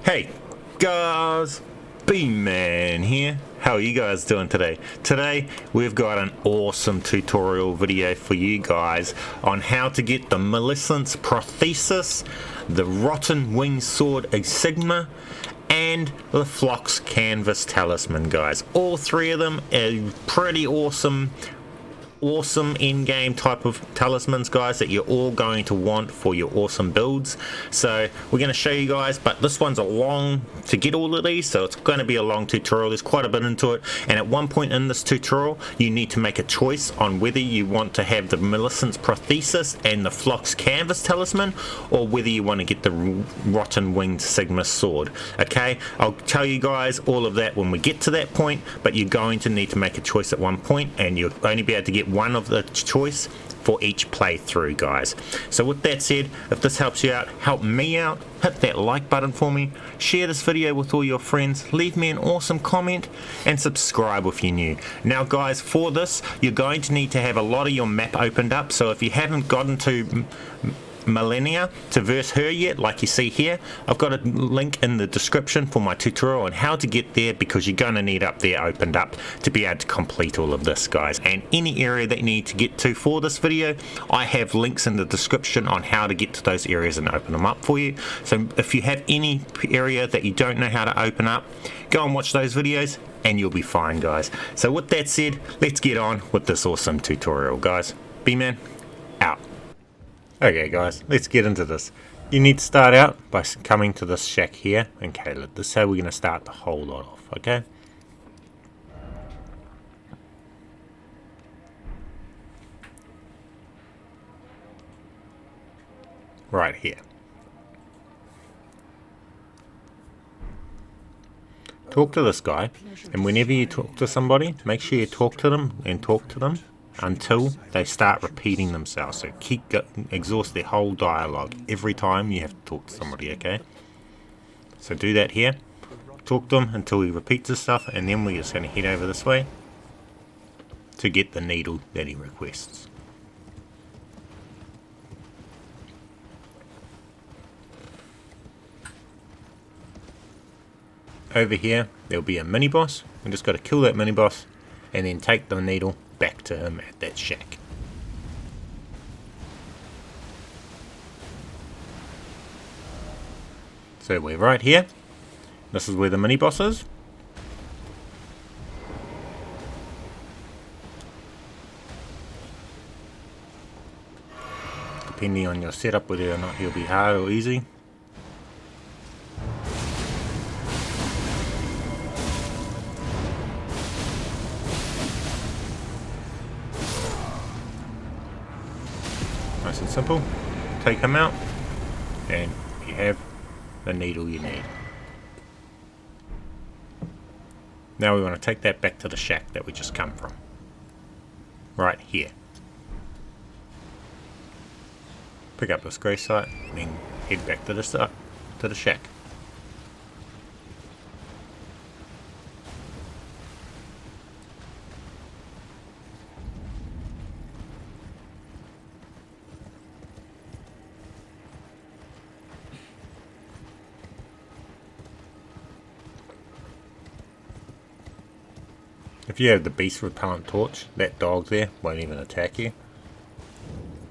Hey guys, BMAN here. How are you guys doing today? Today we've got an awesome tutorial video for you guys on how to get the Millicent'S Prosthesis, the Rotten Wing Sword Insignia, and the Flock's Canvas Talisman, guys. All three of them are pretty awesome in-game type of talismans, guys, that you're all going to want for your awesome builds. So we're going to show you guys, but this one's a long to get all of these, so it's going to be a long tutorial. There's quite a bit into it, and at one point in this tutorial you need to make a choice on whether you want to have the Millicent'S Prosthesis and the Flock's Canvas Talisman, or whether you want to get the Rotten Winged Sigma Sword. Okay, I'll tell you guys all of that when we get to that point, but you're going to need to make a choice at one point, and you'll only be able to get one of the choice for each playthrough, guys. So with that said, if this helps you out, help me out, hit that like button for me, share this video with all your friends, leave me an awesome comment, and subscribe if you're new. Now guys, for this you're going to need to have a lot of your map opened up, so if you haven't gotten to MALENIA to verse her yet, like you see here, I've got a link in the description for my tutorial on how to get there, because you're going to need up there opened up to be able to complete all of this, guys. And any area that you need to get to for this video, I have links in the description on how to get to those areas and open them up for you. So if you have any area that you don't know how to open up, go and watch those videos and you'll be fine, guys. So with that said, let's get on with this awesome tutorial, guys. BMAN out. Okay guys, let's get into this. You need to start out by coming to this shack here in CAELID. This is how we're going to start the whole lot off, okay? Right here. Talk to this guy, and whenever you talk to somebody, make sure you talk to them and talk to them until they start repeating themselves. So exhaust their whole dialogue every time you have to talk to somebody, okay? So do that here. Talk to him until he repeats his stuff, and then we're just going to head over this way to get the needle that he requests. Over here there'll be a mini boss. We just got to kill that mini boss and then take the needle back to him at that shack. So we're right here. This is where the mini boss is. Depending on your setup, whether or not he'll be hard or easy. Nice and simple. Take him out and you have the needle you need. Now we want to take that back to the shack that we just come from. Right here. Pick up this grey site and then head back to the shack. If you have the beast repellent torch, that dog there won't even attack you.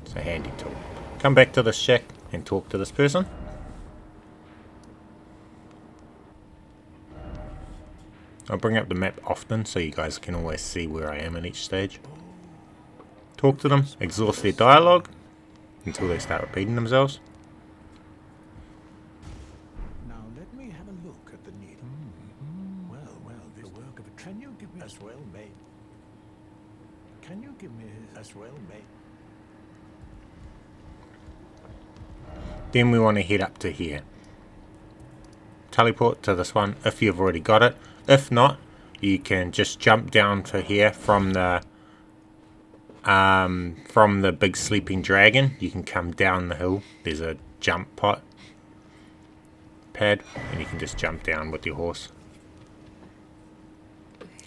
It's a handy tool. Come back to the shack and talk to this person. I'll bring up the map often so you guys can always see where I am in each stage. Talk to them, exhaust their dialogue until they start repeating themselves. Can you give me as well, mate? Then we want to head up to here. Teleport to this one if you've already got it. If not, you can just jump down to here from the big sleeping dragon. You can come down the hill. There's a jump pad, and you can just jump down with your horse.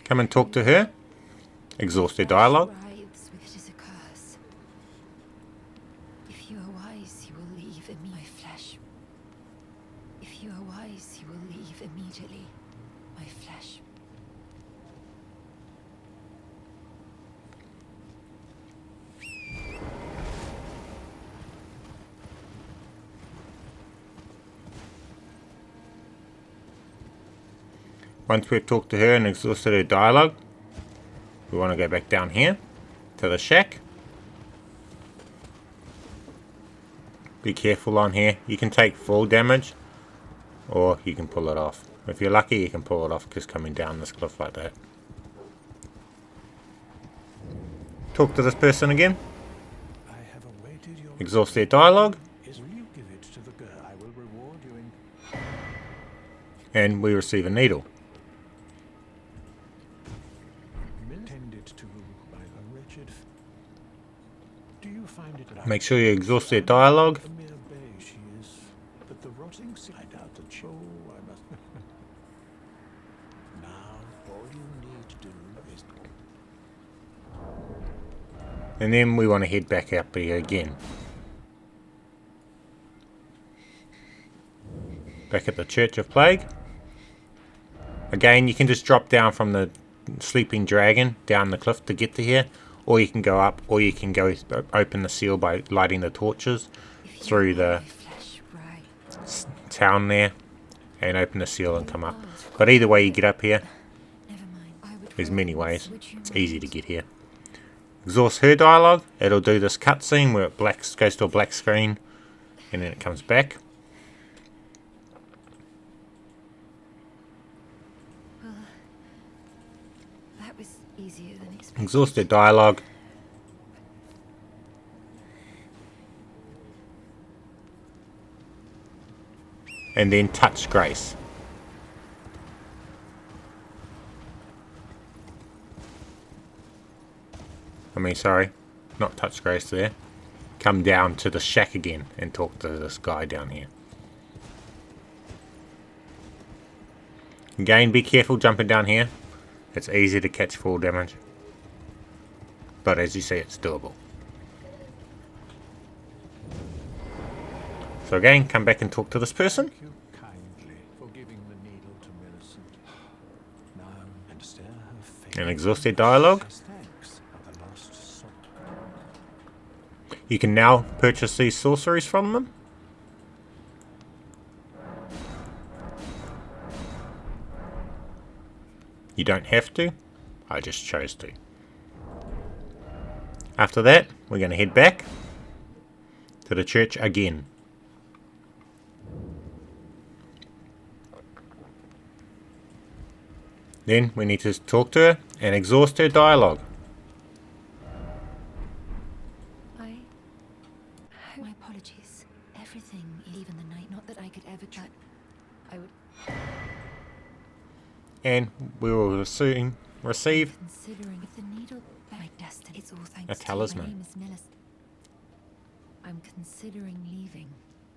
Come and talk to her. Exhaust their dialogue. If you are wise, you will leave in my flesh. If you are Otherwise, he will leave immediately. My flesh. Once we've talked to her and exhausted her dialogue, we want to go back down here to the shack. Be careful on here. You can take full damage or you can pull it off. If you're lucky, you can pull it off just coming down this cliff like that. Talk to this person again. I have awaited your Exhaust their dialogue. Will you give it to the girl? I will reward you in And we receive a needle. tended to by the wretched. Do you find it like Make sure you exhaust their dialogue. a mere bay she is, but the rotting I doubt that she. Oh, I must. Now all you need to do is. And then we want to head back up here again. Back at the Church of Plague. Again, you can just drop down from the sleeping dragon down the cliff to get to here. Or you can go up, or you can go open the seal by lighting the torches through the town there. And open the seal and come up. But either way you get up here, there's many ways. It's easy to get here. Exhaust her dialogue. It'll do this cutscene where it goes to a black screen and then it comes back. That was easier than expected. Exhaust her dialogue. And then touch Grace. Sorry, not touch Grace there. Come down to the shack again and talk to this guy down here. Again, be careful jumping down here. It's easy to catch full damage. But as you see, it's doable. So again, come back and talk to this person. Thank you kindly for giving the needle to Millicent. Now and stare her face. And exhaust their dialogue. As thanks of the lost soul. You can now purchase these sorceries from them. You don't have to. I just chose to. After that, we're going to head back to the church again. Then we need to talk to her and exhaust her dialogue. My apologies. Everything, even the night. Not that I could ever try. I would. And we will soon receive Considering if the needle, my destiny. It's all thanks a talisman. to my name is Millicent. I'm considering leaving.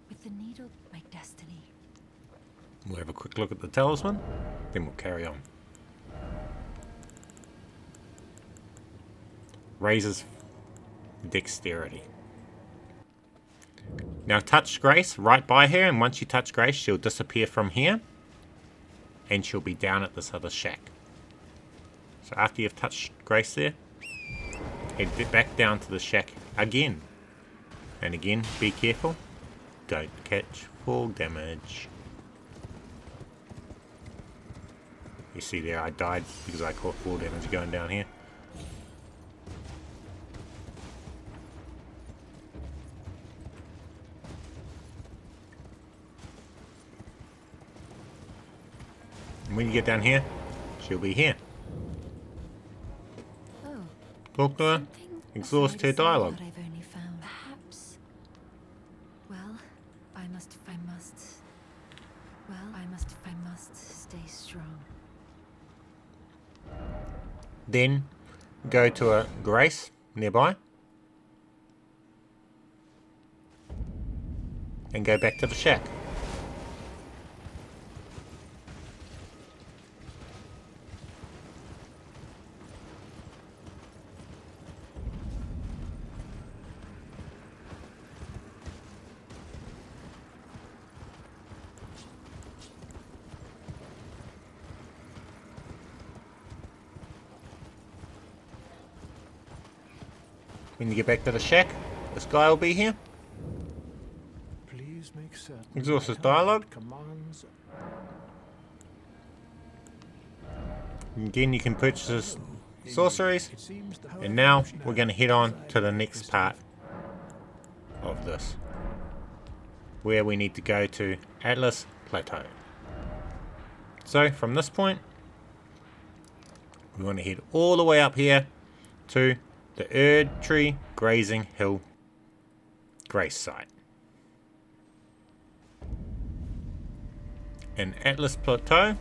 With the needle, my destiny. We'll have a quick look at the talisman, then we'll carry on. Raises dexterity. Now touch Grace right by her, and once you touch Grace, she'll disappear from here. And she'll be down at this other shack. So after you've touched Grace there, head back down to the shack again. And again, be careful. Don't catch full damage. You see there, I died because I caught full damage going down here. And when you get down here, she'll be here. Oh. Talk to her. Something Exhaust aside her of some dialogue. blood I've only found. Perhaps. Well, I must stay strong. Then go to a Grace nearby. And go back to the shack. when you get back to the shack, this guy will be here. Please make certain Exhaust his that dialogue. commands. Again, you can purchase his sorceries. It seems the And now we're going to head on to the next part of this, where we need to go to ATLUS Plateau. So from this point, we want to head all the way up here to the Erdtree Grazing Hill Grace Site. In ATLUS Plateau,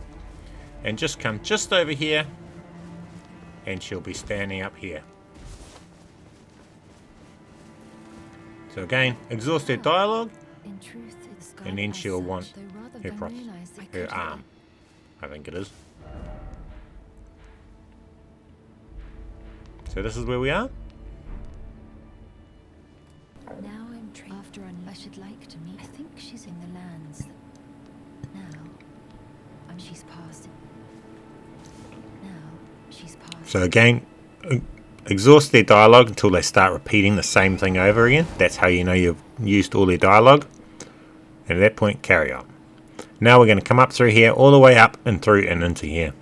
and just come just over here, and she'll be standing up here. So again, exhaust her dialogue, In truth, it's and then guided by she'll such, want though rather her, than realize it her could- arm, I think it is. So this is where we are. Now I'm after I should like to meet. I think she's in the lands. Now, she's past it. Now, she's past. So again, exhaust their dialogue until they start repeating the same thing over again. That's how you know you've used all their dialogue. And at that point, carry on. Now we're going to come up through here, all the way up and through and into here.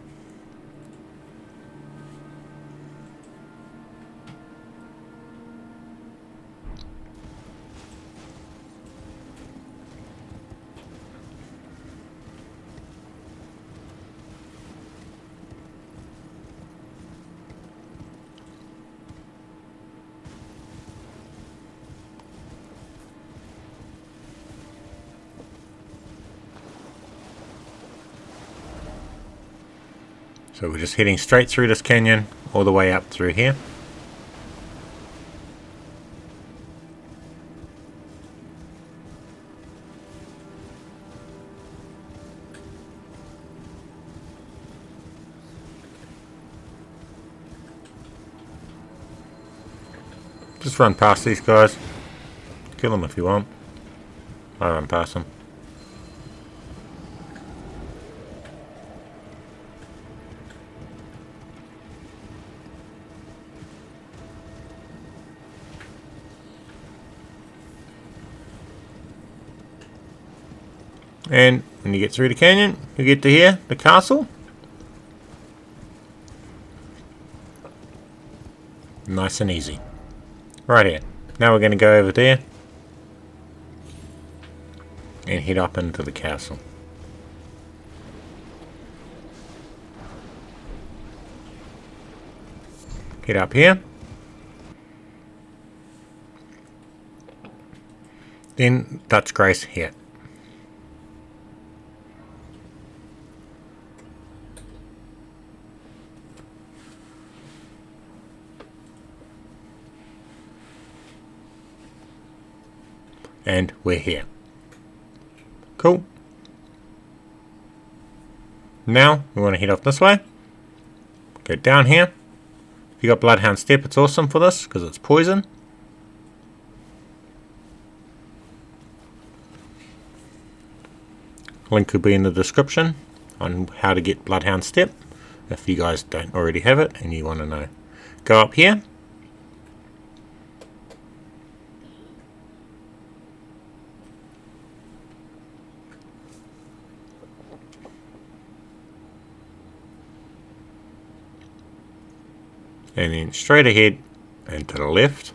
So we're just heading straight through this canyon, all the way up through here. Just run past these guys. Kill them if you want. I run past them. And when you get through the canyon, you get to here, the castle. Nice and easy. Right here. Now we're going to go over there and head up into the castle. Get up here. Then touch Grace here. And we're here. Cool. Now we want to head off this way. Go down here. If you got Bloodhound Step, it's awesome for this because it's poison. Link will be in the description on how to get Bloodhound Step if you guys don't already have it and you want to know. Go up here. And then straight ahead and to the left.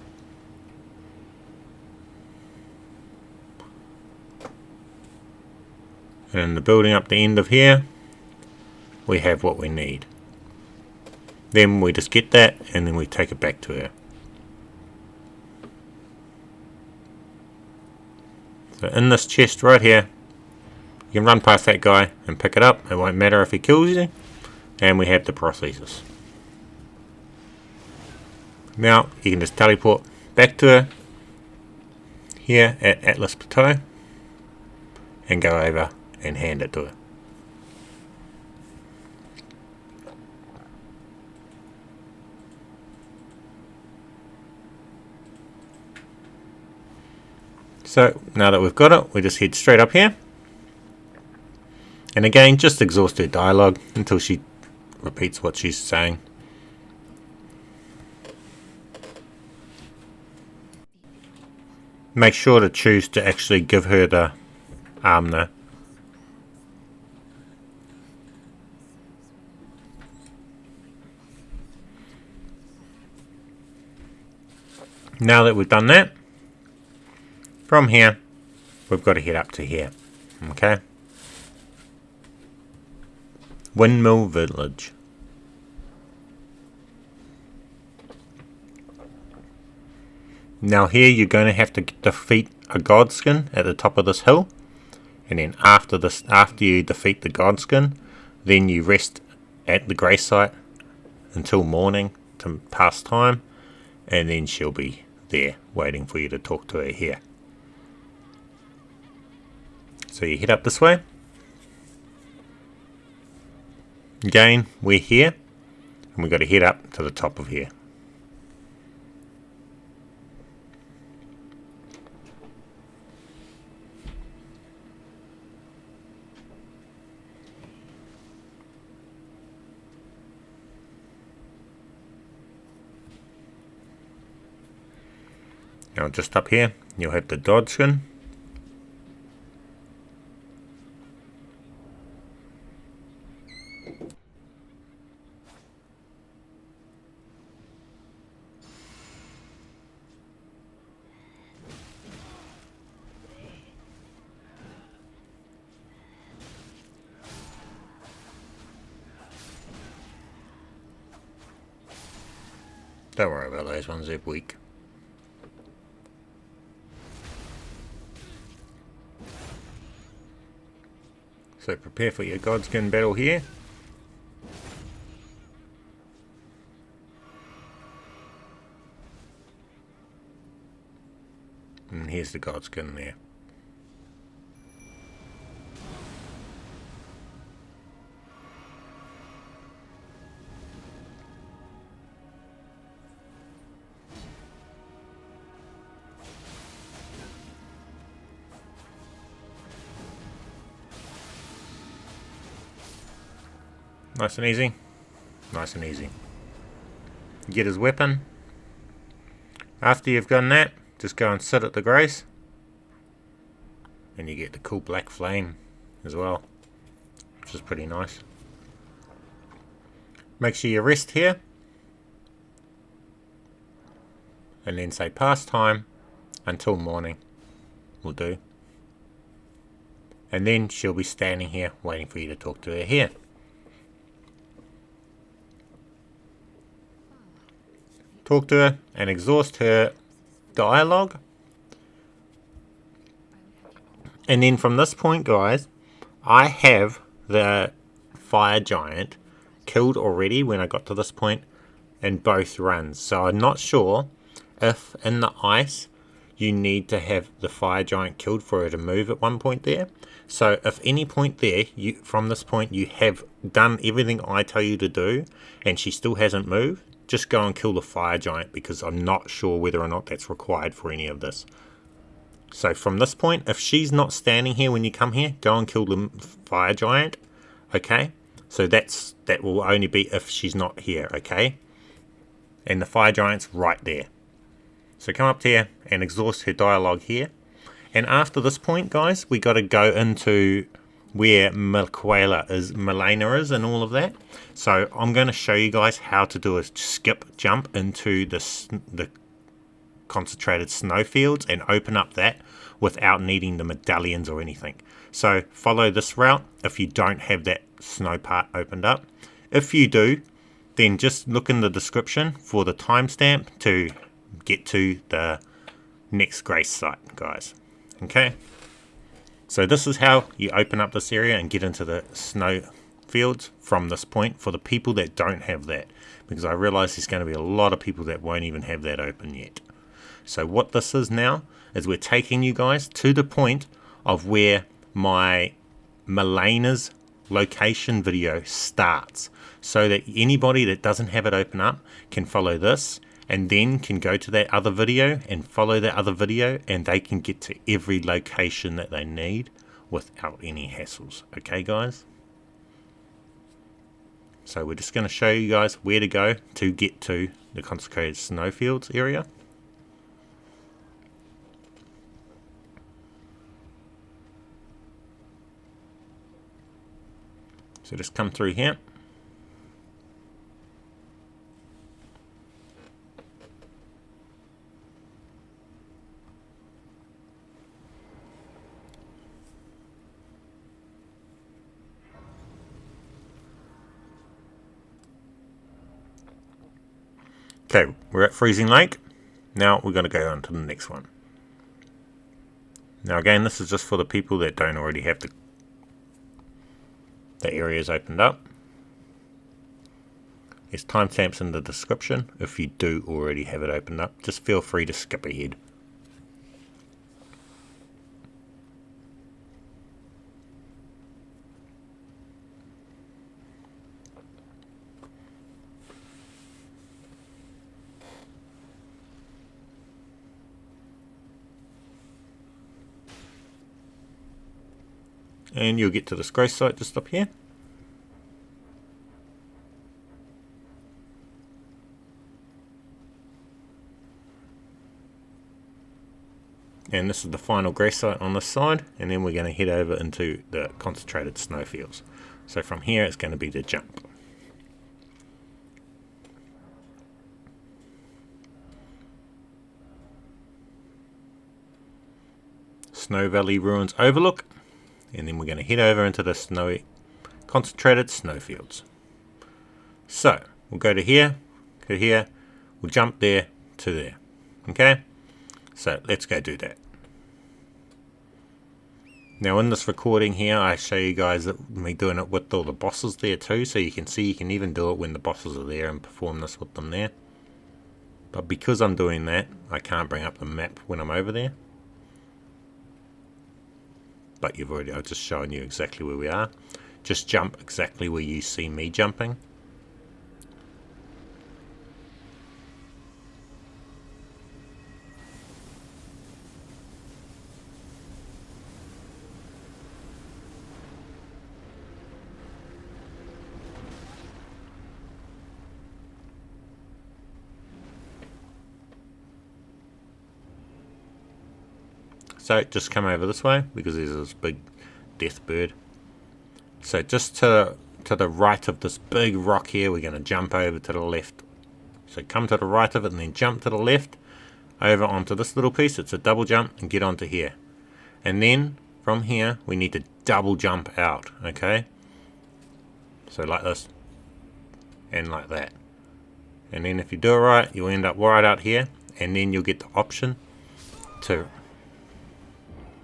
And in the building up the end of here, we have what we need. Then we just get that and then we take it back to her. So in this chest right here, you can run past that guy and pick it up. It won't matter if he kills you. And we have the prosthesis. Now you can just teleport back to her here at ATLUS Plateau and go over and hand it to her. So now that we've got it, we just head straight up here. And again, just exhaust her dialogue until she repeats what she's saying. Make sure to choose to actually give her the arm though. Now that we've done that, from here, we've got to head up to here. Okay? Windmill Village. Now here you're going to have to defeat a godskin at the top of this hill. And then after you defeat the godskin, then you rest at the grave site until morning to pass time. And then she'll be there waiting for you to talk to her here. So you head up this way. Again, we're here. And we've got to head up to the top of here. Now just up here, you'll have the Doddskin. Don't worry about those ones, they're weak. So prepare for your Godskin battle here. And here's the Godskin there. Nice and easy. Nice and easy. Get his weapon. After you've done that, just go and sit at the grace. And you get the cool black flame as well, which is pretty nice. Make sure you rest here. And then say past time until morning will do. And then she'll be standing here waiting for you to talk to her here. Talk to her and exhaust her dialogue. And then from this point, guys, I have the fire giant killed already when I got to this point in both runs. So I'm not sure if in the ice you need to have the fire giant killed for her to move at one point there. So if any point there, from this point you have done everything I tell you to do and she still hasn't moved, just go and kill the fire giant, because I'm not sure whether or not that's required for any of this. So from this point, if she's not standing here when you come here, go and kill the fire giant. Okay, so that will only be if she's not here. Okay, and the fire giant's right there. So come up here and exhaust her dialogue here. And after this point, guys, we got to go into where MIQUELLA is, MELANIA is, and all of that. So I'm going to show you guys how to do a skip jump into the concentrated snowfields and open up that without needing the medallions or anything. So follow this route if you don't have that snow part opened up. If you do, then just look in the description for the timestamp to get to the next grace site, guys. Okay, so this is how you open up this area and get into the snow fields from this point for the people that don't have that, because I realize there's going to be a lot of people that won't even have that open yet. So what this is now is we're taking you guys to the point of where my MELANIA's location video starts, so that anybody that doesn't have it open up can follow this and then can go to that other video and follow that other video, and they can get to every location that they need without any hassles. Okay, guys? So we're just going to show you guys where to go to get to the consecrated snowfields area. So just come through here. Okay, we're at Freezing Lake. Now we're going to go on to the next one. Now again, this is just for the people that don't already have the areas opened up. There's timestamps in the description. If you do already have it opened up, just feel free to skip ahead. And you'll get to this grace site just up here. And this is the final grace site on this side, and then we're going to head over into the concentrated snowfields. So from here it's going to be the jump. Snow Valley Ruins Overlook. And then we're going to head over into the snowy concentrated snowfields. So we'll go to here, we'll jump there to there. Okay, so let's go do that. Now in this recording here, I show you guys that me doing it with all the bosses there too, so you can see you can even do it when the bosses are there and perform this with them there. But because I'm doing that, I can't bring up the map when I'm over there. But I've just shown you exactly where we are. Just jump exactly where you see me jumping. So just come over this way because there's this big death bird. So just to the right of this big rock here, we're going to jump over to the left. So come to the right of it and then jump to the left over onto this little piece. It's a double jump and get onto here. And then from here we need to double jump out. Okay. So like this and like that. And then if you do it right, you'll end up right out here, and then you'll get the option to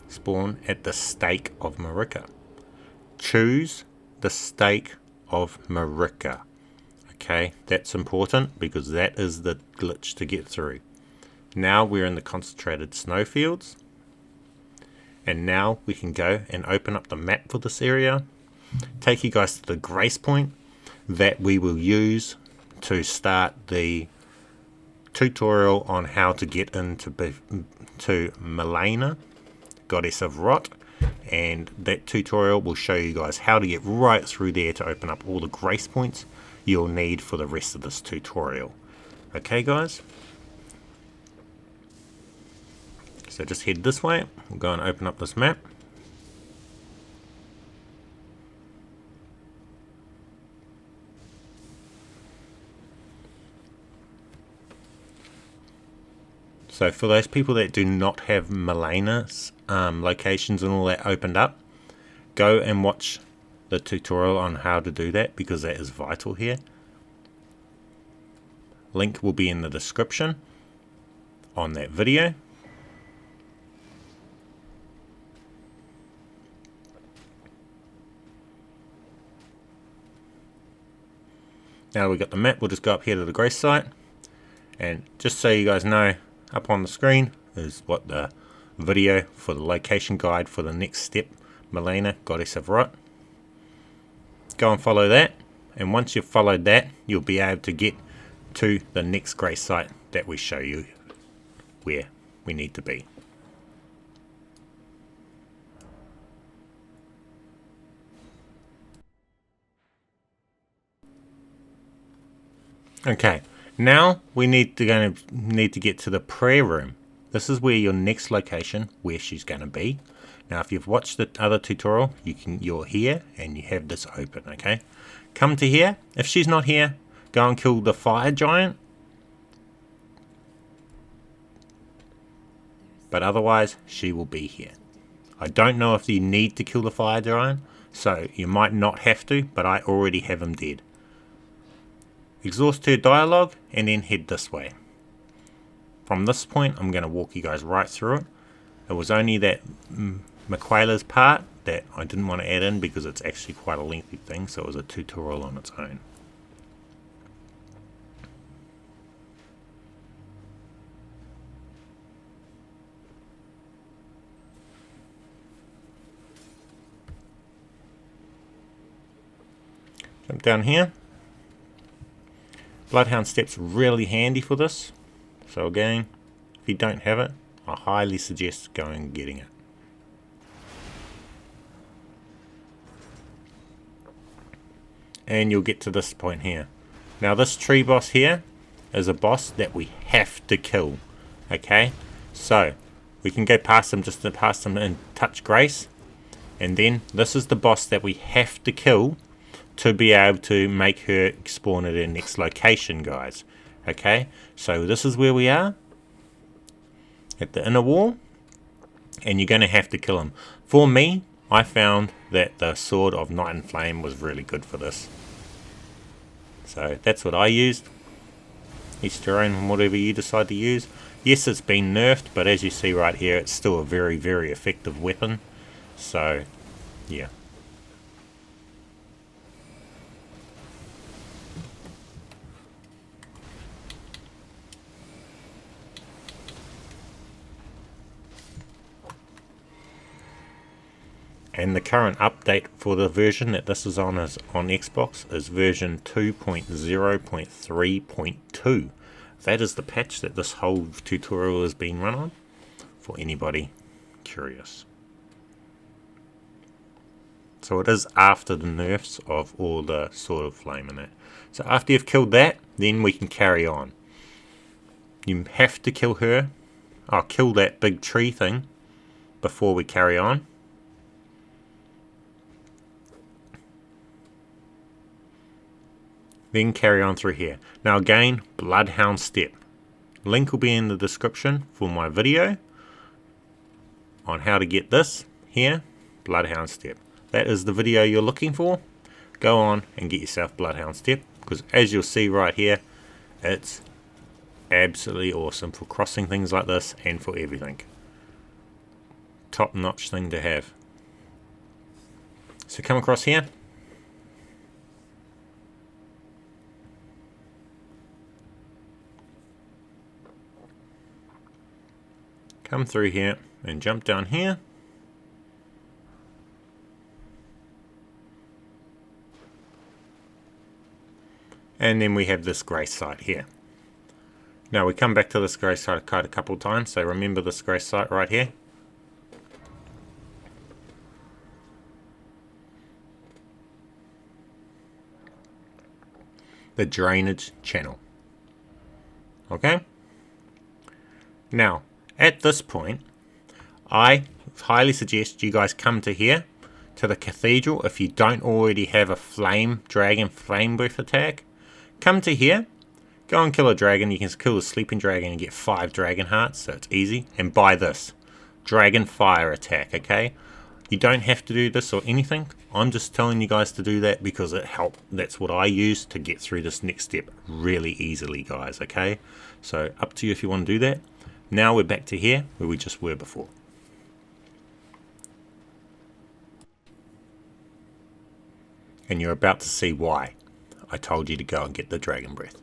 spawn at the Stake of Marika. Choose the Stake of Marika. Okay, that's important because that is the glitch to get through. Now we're in the concentrated snowfields, and now we can go and open up the map for this area. Take you guys to the grace point that we will use to start the tutorial on how to get into MELANIA, Goddess of Rot, and that tutorial will show you guys how to get right through there to open up all the grace points you'll need for the rest of this tutorial. Okay guys, so just head this way. We'll go and open up this map. So for those people that do not have MELANIA's locations and all that opened up, go and watch the tutorial on how to do that, because that is vital here. Link will be in the description on that video. Now we've got the map, we'll just go up here to the grace site, and just so you guys know, up on the screen is what the video for the location guide for the next step, MELANIA, Goddess of Rot. Go and follow that, and once you've followed that, you'll be able to get to the next grace site that we show you where we need to be. Okay, now we need to get to the prayer room. this is where your next location, where she's going to be. Now if you've watched the other tutorial, you're here and you have this open, okay? Come to here. If she's not here, go and kill the fire giant. But otherwise, she will be here. I don't know if you need to kill the fire giant, so you might not have to, but I already have him dead. Exhaust her dialogue and then head this way. From this point, I'm going to walk you guys right through it. It was only that MIQUELLA'S part that I didn't want to add in because it's actually quite a lengthy thing, so it was a tutorial on its own. Jump down here. Bloodhound Step's really handy for this. So again, if you don't have it, I highly suggest going and getting it. And you'll get to this point here. Now this tree boss here is a boss that we have to kill. Okay, so we can go past him, just to pass him and touch grace. And then this is the boss that we have to kill to be able to make her spawn at her next location, guys. Okay, so this is where we are at the inner wall, and you're going to have to kill him. For me, I found that the Sword of Night and Flame was really good for this, so that's what I used. Each to their own, whatever you decide to use. Yes, it's been nerfed, but as you see right here, it's still a very, very effective weapon. So yeah. And the current update for the version that this is on Xbox is version 2.0.3.2. That is the patch that this whole tutorial is being run on, for anybody curious. So it is after the nerfs of all the Sword of Flame and that. So after you've killed that, then we can carry on. You have to kill her. I'll kill that big tree thing before we carry on. Then carry on through here. Now again, Bloodhound Step. Link will be in the description for my video on how to get this here, Bloodhound Step. That is the video you're looking for. Go on and get yourself Bloodhound Step, because as you'll see right here, it's absolutely awesome for crossing things like this and for everything. Top notch thing to have. So come across here. Come through here and jump down here. And then we have this grace site here. Now we come back to this grace site quite a couple times, so remember this grace site right here. The drainage channel. Okay? Now, at this point, I highly suggest you guys come to here, to the cathedral, if you don't already have a dragon flame breath attack. Come to here, go and kill a dragon. You can kill the sleeping dragon and get 5 dragon hearts, so it's easy. And buy this, dragon fire attack, okay? You don't have to do this or anything. I'm just telling you guys to do that because it helped. That's what I use to get through this next step really easily, guys, okay? So up to you if you want to do that. Now we're back to here where we just were before. And you're about to see why I told you to go and get the dragon breath.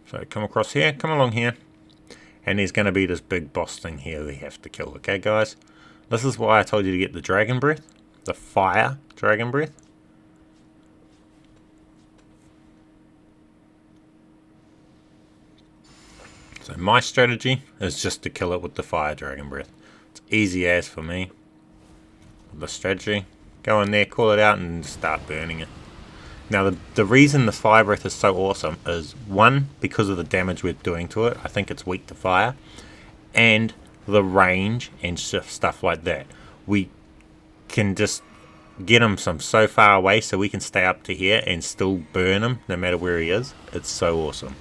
So come across here, come along here, and there's going to be this big boss thing here we have to kill, okay guys? This is why I told you to get the dragon breath, the fire dragon breath. So my strategy is just to kill it with the fire dragon breath. It's easy as for me. the strategy. Go in there, call it out, and start burning it. Now, the reason the fire breath is so awesome is, one, because of the damage we're doing to it. I think it's weak to fire. And the range and stuff like that. We can just get him so far away so we can stay up to here and still burn him no matter where he is. It's so awesome.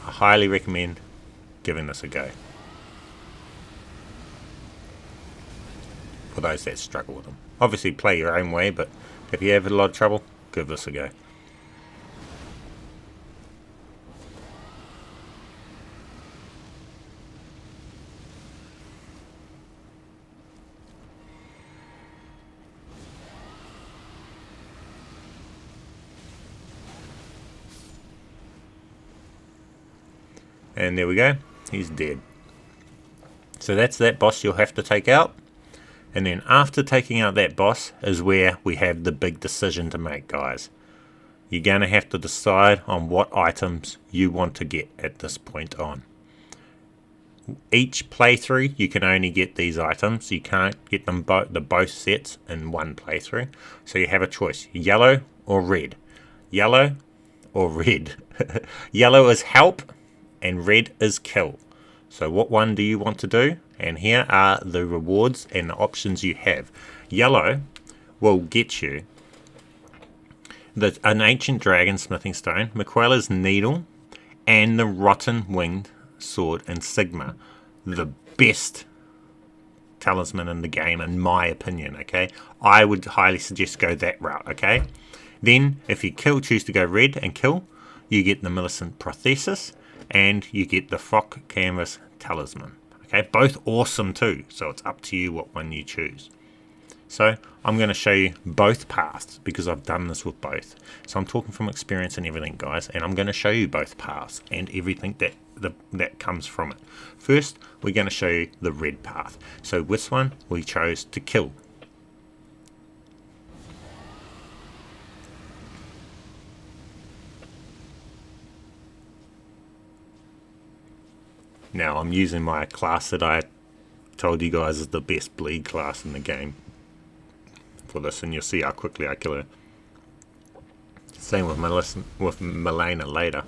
I highly recommend giving this a go. For those that struggle with them. Obviously play your own way, but if you have a lot of trouble, give this a go. And there we go, he's dead. So that's that boss you'll have to take out. And then after taking out that boss is where we have the big decision to make, guys. You're going to have to decide on what items you want to get at this point on. Each playthrough you can only get these items. You can't get them both sets in one playthrough. So you have a choice, yellow or red. Yellow or red. Yellow is help and red is kill. So what one do you want to do? And here are the rewards and the options you have. Yellow will get you an ancient dragon smithing stone, MIQUELLA'S needle, and the rotten winged sword insignia. The best talisman in the game, in my opinion. Okay, I would highly suggest go that route. Okay, then if you choose to go red and kill, you get the Millicent's PROSTHESIS and you get the Fock Canvas Talisman. Okay, both awesome too, so it's up to you what one you choose. So I'm going to show you both paths because I've done this with both. So I'm talking from experience and everything, guys, and I'm going to show you both paths and everything that comes from it. First, we're going to show you the red path. So this one we chose to kill. Now I'm using my class that I told you guys is the best bleed class in the game for this, and you'll see how quickly I kill her. Same with MALENIA later.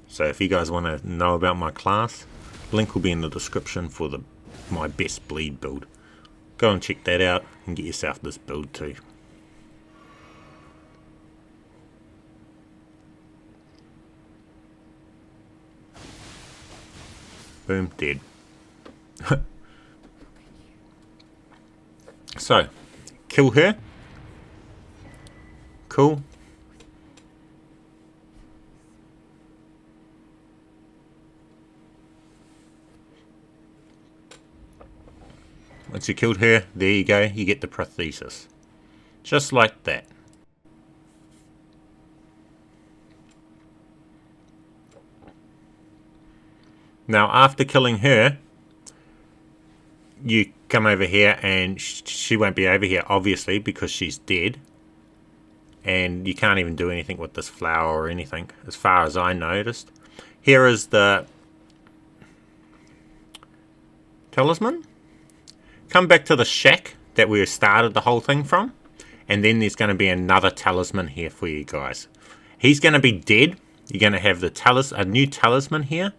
So if you guys want to know about my class, link will be in the description for my best bleed build. Go and check that out and get yourself this build too. Boom, dead. So, kill her. Cool. Once you killed her, there you go, you get the PROSTHESIS. Just like that. Now, after killing her, you come over here, and she won't be over here, obviously, because she's dead. And you can't even do anything with this flower or anything, as far as I noticed. Here is the talisman. Come back to the shack that we started the whole thing from. And then there's going to be another talisman here for you guys. He's going to be dead. You're going to have a new talisman here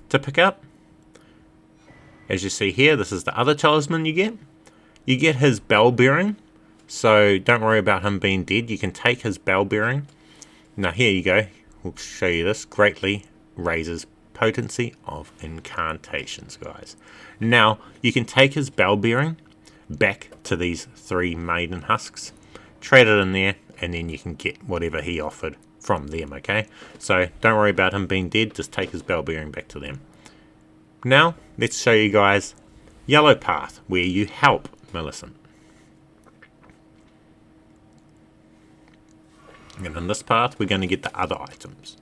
to pick up. As you see here, this is the other talisman you get. You get his bell bearing, so don't worry about him being dead. You can take his bell bearing. Now here you go, we'll show you this. Greatly raises potency of incantations, guys. Now you can take his bell bearing back to these 3 maiden husks, trade it in there, and then you can get whatever he offered from them, okay? So don't worry about him being dead, just take his bell bearing back to them. Now let's show you guys yellow path, where you help Millicent. And in this path we're going to get the other items.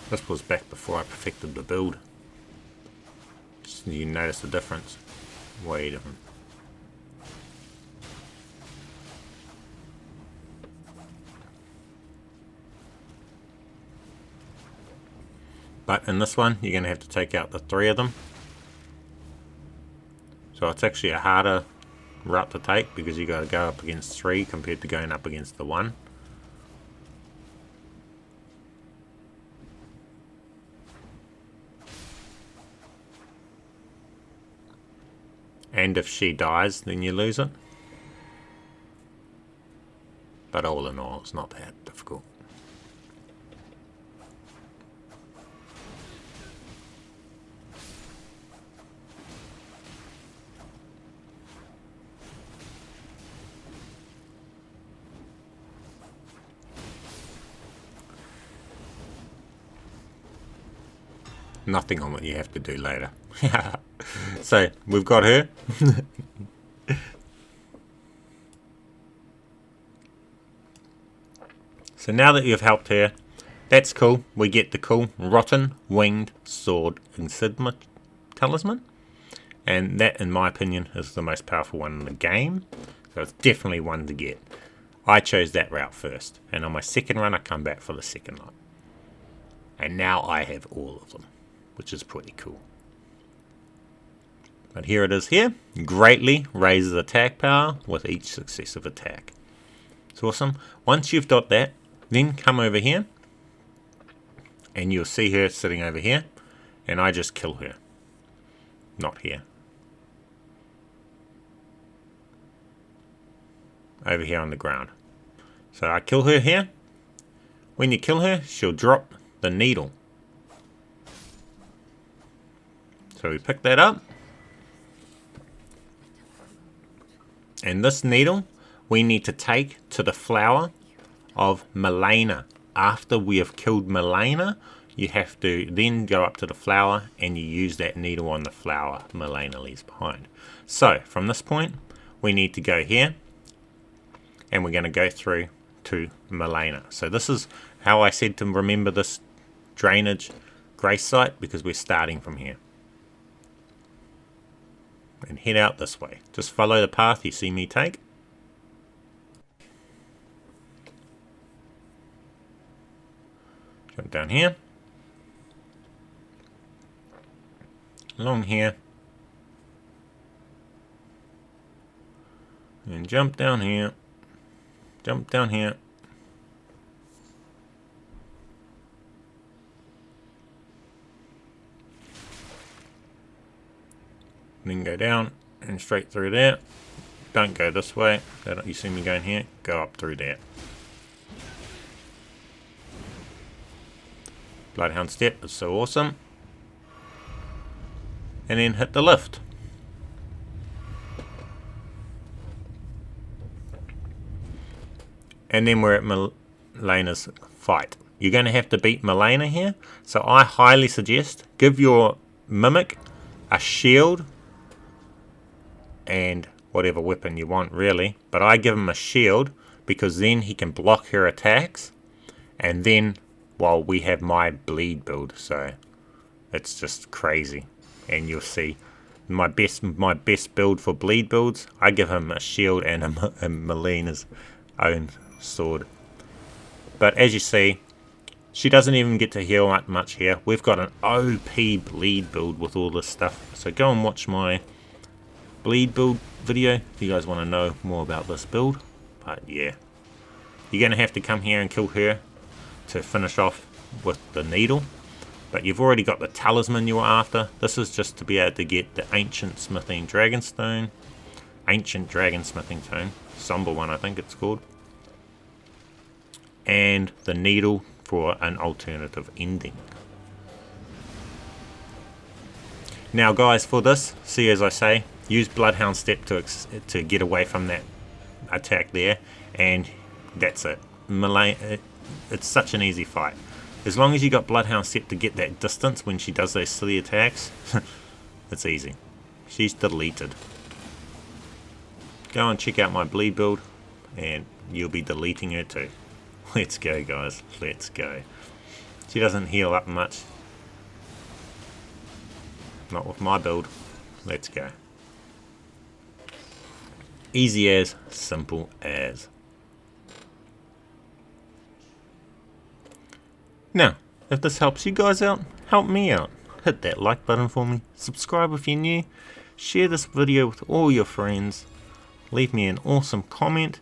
This was back before I perfected the build. So you notice the difference. Way different. But in this one, you're going to have to take out the 3 of them. So it's actually a harder route to take because you got to go up against 3 compared to going up against the 1. And if she dies, then you lose it. But all in all, it's not that difficult. Nothing on what you have to do later. So, we've got her. So now that you've helped her, that's cool. We get the cool Rotten Winged Sword Insignia Talisman. And that, in my opinion, is the most powerful one in the game. So it's definitely one to get. I chose that route first. And on my second run, I come back for the second lot. And now I have all of them, which is pretty cool. But here it is here. Greatly raises attack power with each successive attack. It's awesome. Once you've got that, then come over here. And you'll see her sitting over here. And I just kill her. Not here. Over here on the ground. So I kill her here. When you kill her, she'll drop the needle. So we pick that up. And this needle we need to take to the flower of MELANIA. After we have killed MELANIA, you have to then go up to the flower and you use that needle on the flower MELANIA leaves behind. So from this point, we need to go here and we're going to go through to MELANIA. So this is how I said to remember this drainage grace site, because we're starting from here. And head out this way. Just follow the path you see me take. Jump down here. Along here. And jump down here. Jump down here. Then go down and straight through there. Don't go this way. You see me going here. Go up through there. Bloodhound step is so awesome. And then hit the lift. And then we're at MELANIA's fight. You're going to have to beat MELANIA here. So I highly suggest give your mimic a shield and whatever weapon you want really, but I give him a shield because then he can block her attacks, and then while we have my bleed build, so it's just crazy. And you'll see my best build for bleed builds, I give him a shield and a MELANIA's own sword. But as you see, she doesn't even get to heal much here. We've got an OP bleed build with all this stuff, so go and watch my bleed build video if you guys want to know more about this build. But yeah, you're going to have to come here and kill her to finish off with the needle. But you've already got the talisman you were after. This is just to be able to get the ancient smithing dragonstone. Ancient dragon smithing stone. Somber one I think it's called. And the needle for an alternative ending. Now guys, for this, see, as I say, use Bloodhound Step to get away from that attack there, and that's it. It's such an easy fight. As long as you got Bloodhound Step to get that distance when she does those silly attacks, it's easy. She's deleted. Go and check out my bleed build, and you'll be deleting her too. Let's go, guys. Let's go. She doesn't heal up much. Not with my build. Let's go. Easy as, simple as. Now, if this helps you guys out, help me out. Hit that like button for me, subscribe if you're new, share this video with all your friends, leave me an awesome comment,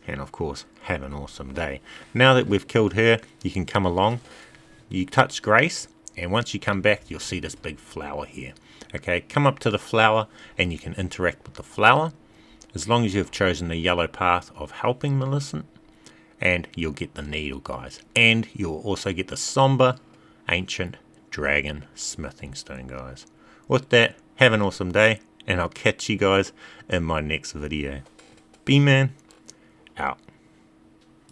and of course, have an awesome day. Now that we've killed her, you can come along, you touch Grace, and once you come back, you'll see this big flower here. Okay, come up to the flower, and you can interact with the flower, as long as you've chosen the yellow path of helping Millicent, and you'll get the needle, guys. And you'll also get the somber, ancient, dragon smithing stone, guys. With that, have an awesome day, and I'll catch you guys in my next video. BMAN, out.